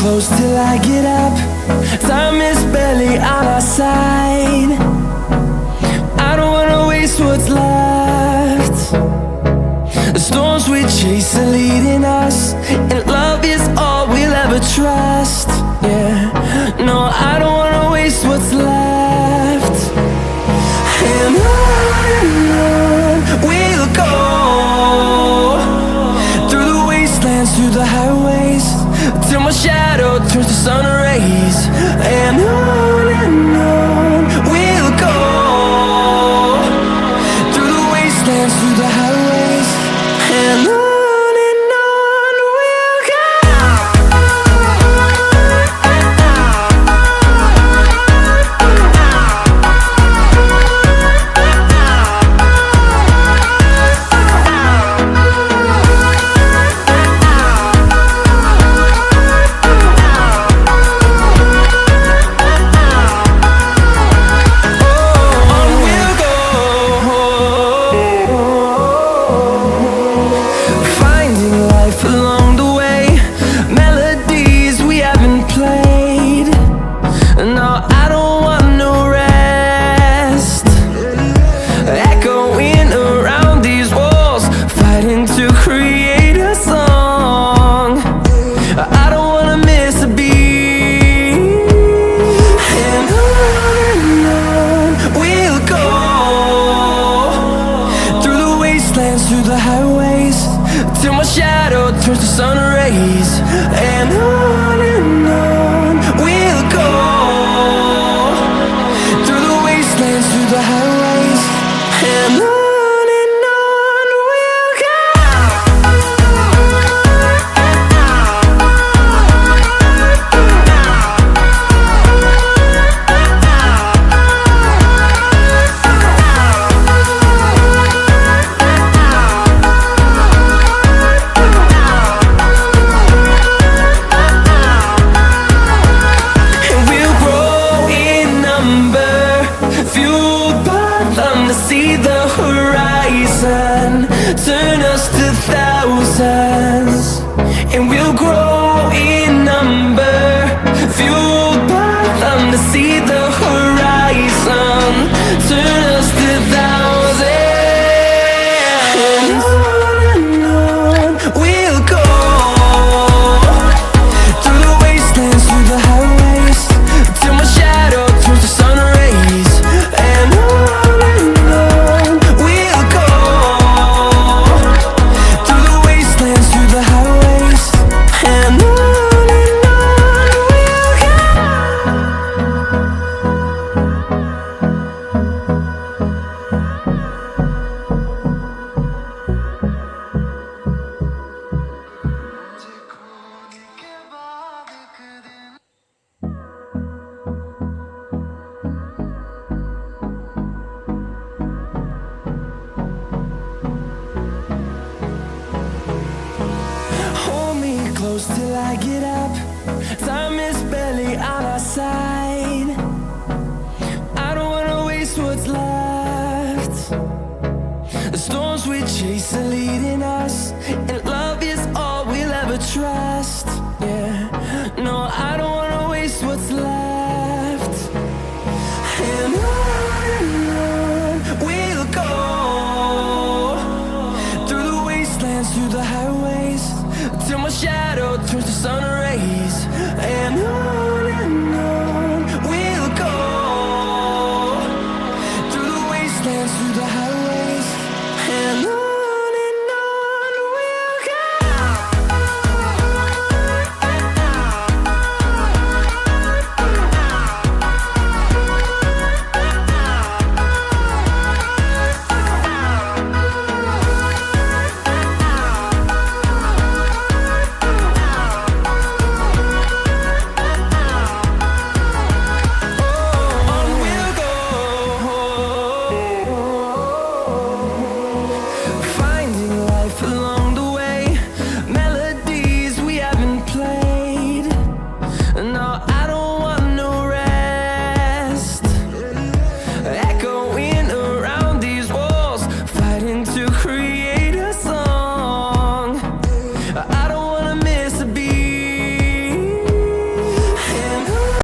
close till I get up. Time is barely on our side. I don't wanna waste what's left. The storms we chase are leading us, and love is all we'll ever trust. Yeah, no, I don't wanna waste what's left. And on we'll go, through the wastelands, through the highways, till my shadow turns to sun rays. And on we'll go, through the wastelands, through the highways, and on. Through the highways, till my shadow turns to sun rays. And on we'll go, through the wastelands, through the highways, and on. See the horizon turn us to thousands, and we'll grow in number, fueled by them to see the horizon turn us to thousands. And on we'll go, through the wastelands, through the highways, till my shadow turns to sun rays. And close till I get up. Time is barely on our side. I don't wanna waste what's left. The storms we chase are leading us, and love is all we'll ever trust. Yeah, no, I don't wanna waste what's left. And on we'll go, through the wastelands, through the highways, till my shadow turns to sun rays. And on we'll go, through the wastelands, through the highways, and on. I don't